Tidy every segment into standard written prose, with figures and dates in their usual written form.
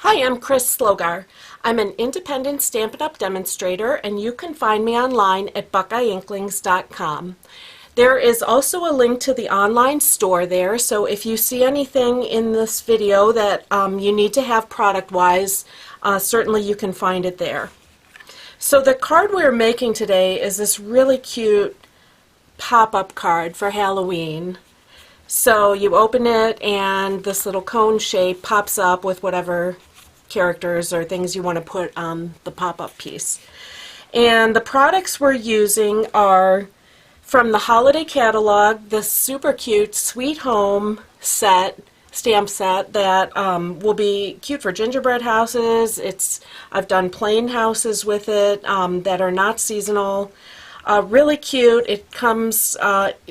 Hi, I'm Chris Slogar. I'm an independent Stampin' Up! Demonstrator, and you can find me online at buckeyeinklings.com. There is also a link to the online store there, so if you see anything in this video that you need to have product-wise, certainly you can find it there. So the card we're making today is this really cute pop-up card for Halloween. So you open it and this little cone shape pops up with whatever characters or things you want to put on the pop-up piece. And the products we're using are from the holiday catalog, this super cute Sweet Home set, stamp set that will be cute for gingerbread houses. I've done plain houses with it that are not seasonal. Really cute. It comes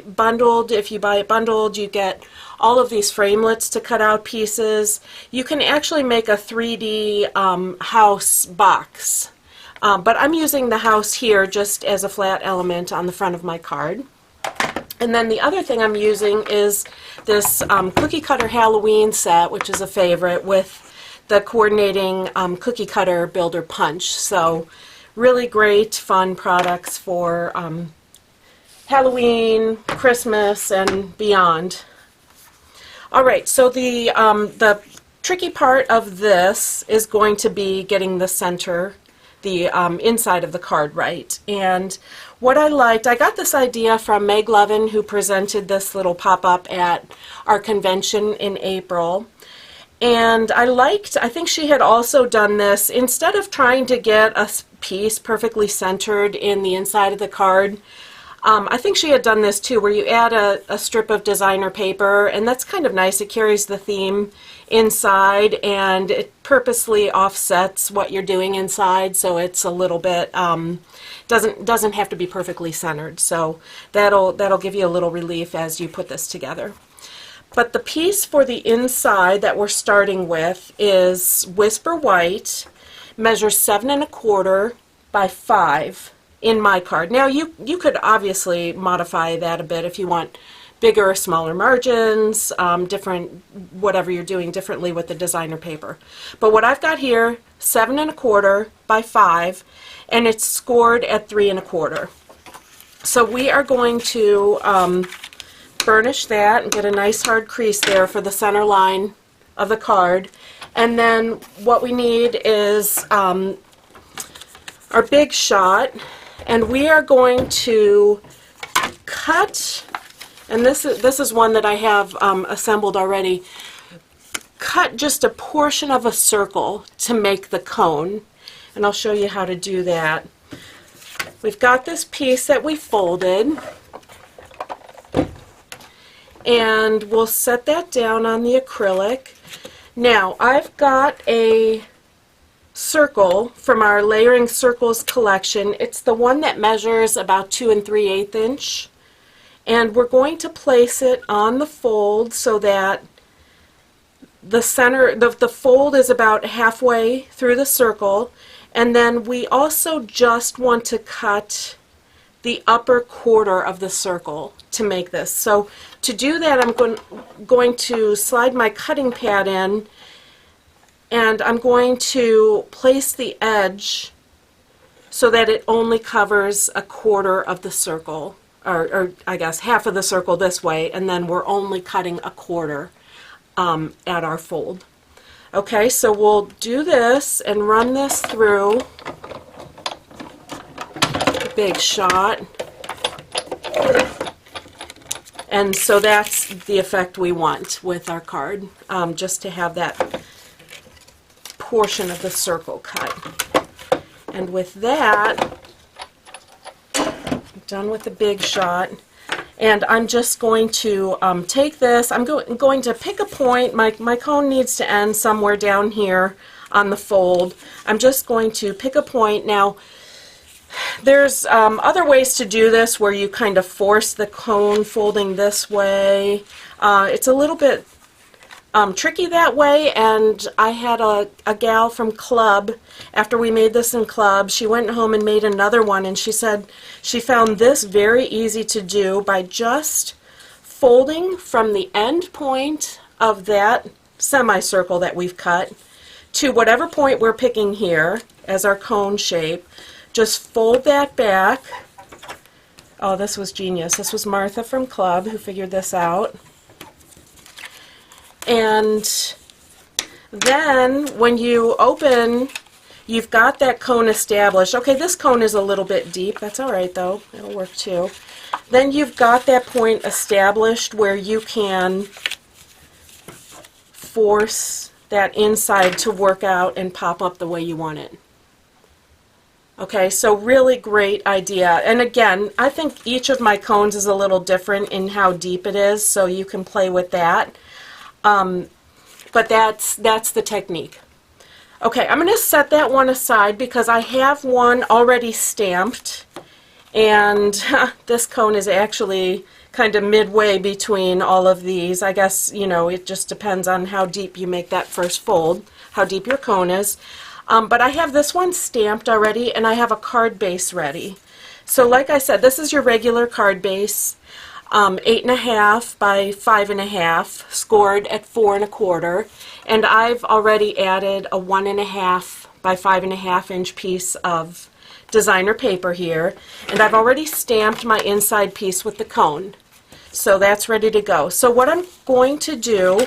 bundled. If you buy it bundled, you get all of these framelits to cut out pieces. You can actually make a 3D house box. But I'm using the house here just as a flat element on the front of my card. And then the other thing I'm using is this cookie cutter Halloween set, which is a favorite, with the coordinating cookie cutter builder punch. So really great, fun products for Halloween, Christmas, and beyond. All right, so the tricky part of this is going to be getting the center, the inside of the card right. And what I liked, I got this idea from Meg Levin, who presented this little pop-up at our convention in April. And I think she had also done this, instead of trying to get a piece perfectly centered in the inside of the card, I think she had done this too, where you add a strip of designer paper, and that's kind of nice. It carries the theme inside, and it purposely offsets what you're doing inside, so it's a little bit doesn't have to be perfectly centered. So that'll give you a little relief as you put this together. But the piece for the inside that we're starting with is Whisper White, measures 7 1/4 by 5 in my card. Now you could obviously modify that a bit if you want bigger or smaller margins, different, whatever you're doing differently with the designer paper. But what I've got here, 7 1/4 by 5, and it's scored at 3 1/4. So we are going to burnish that and get a nice hard crease there for the center line of the card. And then what we need is our big shot, and we are going to cut, and this is one that I have assembled already, cut just a portion of a circle to make the cone, and I'll show you how to do that. We've got this piece that we folded, and we'll set that down on the acrylic. Now I've got a circle from our Layering Circles collection. It's the one that measures about 2 3/8 inch, and we're going to place it on the fold so that the center, the fold is about halfway through the circle, and then we also just want to cut the upper quarter of the circle to make this. So to do that, I'm going to slide my cutting pad in, and I'm going to place the edge so that it only covers a quarter of the circle, or I guess half of the circle this way, and then we're only cutting a quarter at our fold. Okay, so we'll do this and run this through. Big shot. And so that's the effect we want with our card, just to have that portion of the circle cut. And with that, I'm done with the big shot, and I'm just going to take this, I'm going to pick a point. My cone needs to end somewhere down here on the fold. I'm just going to pick a point. Now there's other ways to do this where you kind of force the cone folding this way. It's a little bit tricky that way, and I had a gal from Club, after we made this in Club, she went home and made another one, and she said she found this very easy to do by just folding from the end point of that semicircle that we've cut to whatever point we're picking here as our cone shape. Just fold that back. Oh, this was genius. This was Martha from Club who figured this out. And then when you open, you've got that cone established. Okay, this cone is a little bit deep. That's all right, though. It'll work, too. Then you've got that point established where you can force that inside to work out and pop up the way you want it. Okay, so really great idea. And again, I think each of my cones is a little different in how deep it is, so you can play with that. But that's the technique. Okay, I'm going to set that one aside because I have one already stamped, and this cone is actually kind of midway between all of these. I guess, you know, it just depends on how deep you make that first fold, how deep your cone is. But I have this one stamped already, and I have a card base ready. So like I said, this is your regular card base, 8.5 by 5.5, scored at 4 1/4, and I've already added a 1.5 by 5.5 inch piece of designer paper here, and I've already stamped my inside piece with the cone. So that's ready to go. So what I'm going to do,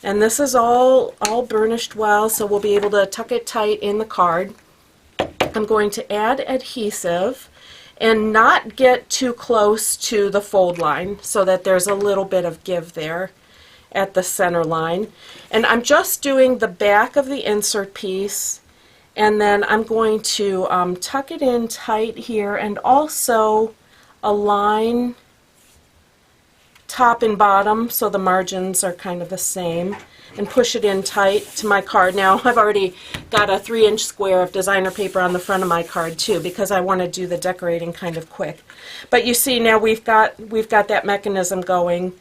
and this is all burnished well, so we'll be able to tuck it tight in the card. I'm going to add adhesive and not get too close to the fold line so that there's a little bit of give there at the center line. And I'm just doing the back of the insert piece, and then I'm going to tuck it in tight here and also align top and bottom so the margins are kind of the same, and push it in tight to my card. Now I've already got a 3-inch square of designer paper on the front of my card too, because I want to do the decorating kind of quick. But you see now we've got that mechanism going.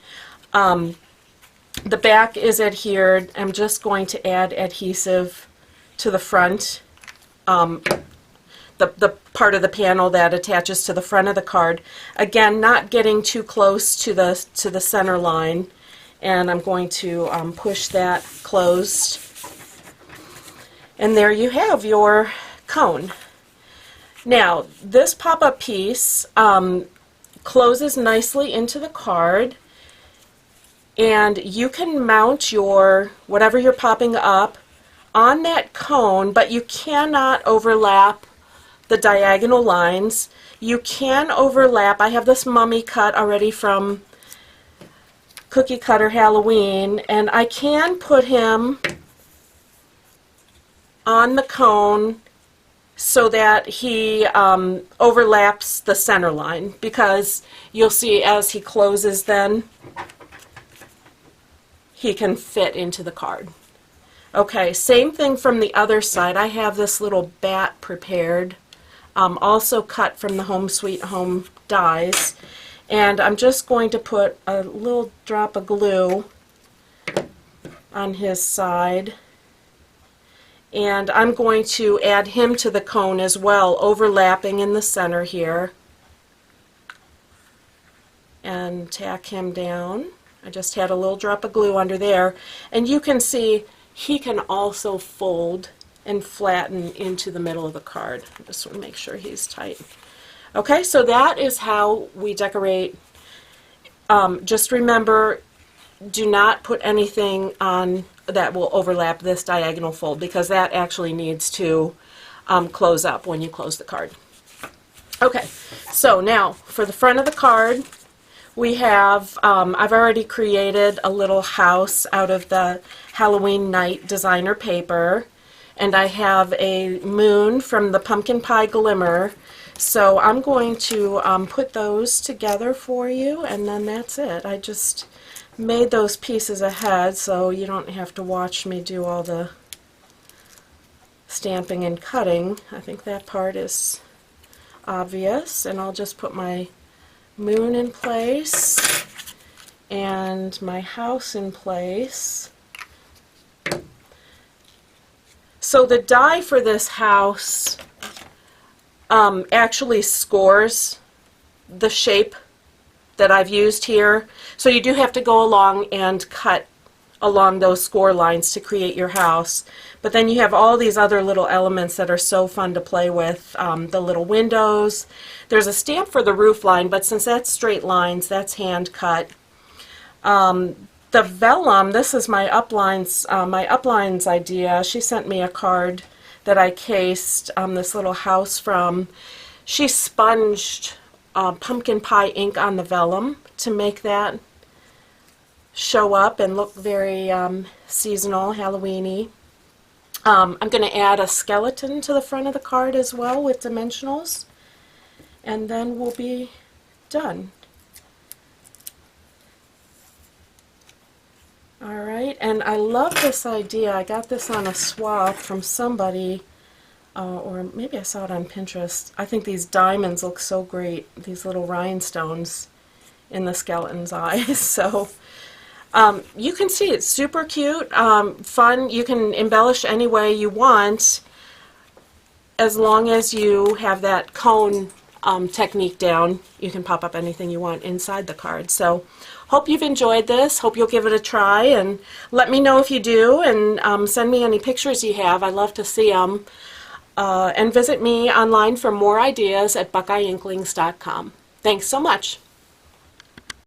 The back is adhered. I'm just going to add adhesive to the front, the part of the panel that attaches to the front of the card. Again, not getting too close to the center line. And I'm going to push that closed. And there you have your cone. Now, this pop-up piece closes nicely into the card, and you can mount your whatever you're popping up on that cone, but you cannot overlap the diagonal lines. You can overlap. I have this mummy cut already from Cookie Cutter Halloween, and I can put him on the cone so that he overlaps the center line, because you'll see as he closes then he can fit into the card. Okay, same thing from the other side. I have this little bat prepared, also cut from the Home Sweet Home dies. And I'm just going to put a little drop of glue on his side. And I'm going to add him to the cone as well, overlapping in the center here. And tack him down. I just had a little drop of glue under there. And you can see he can also fold and flatten into the middle of the card. I just want to make sure he's tight. Okay, so that is how we decorate. Just remember, do not put anything on that will overlap this diagonal fold, because that actually needs to close up when you close the card. Okay, so now for the front of the card, we have, I've already created a little house out of the Halloween Night designer paper, and I have a moon from the Pumpkin Pie Glimmer. So I'm going to put those together for you, and then that's it. I just made those pieces ahead so you don't have to watch me do all the stamping and cutting. I think that part is obvious, and I'll just put my moon in place and my house in place. So the die for this house actually scores the shape that I've used here. So you do have to go along and cut along those score lines to create your house. But then you have all these other little elements that are so fun to play with. The little windows. There's a stamp for the roof line, but since that's straight lines, that's hand cut. The vellum, this is my upline's idea. She sent me a card that I cased this little house from. She sponged pumpkin pie ink on the vellum to make that show up and look very seasonal, Halloween-y. I'm going to add a skeleton to the front of the card as well with dimensionals, and then we'll be done. Alright, and I love this idea. I got this on a swap from somebody, or maybe I saw it on Pinterest. I think these diamonds look so great, these little rhinestones in the skeleton's eyes. So you can see it's super cute, fun. You can embellish any way you want as long as you have that cone technique down. You can pop up anything you want inside the card. So hope you've enjoyed this. Hope you'll give it a try and let me know if you do, and send me any pictures you have. I love to see them. And visit me online for more ideas at buckeyeinklings.com. Thanks so much.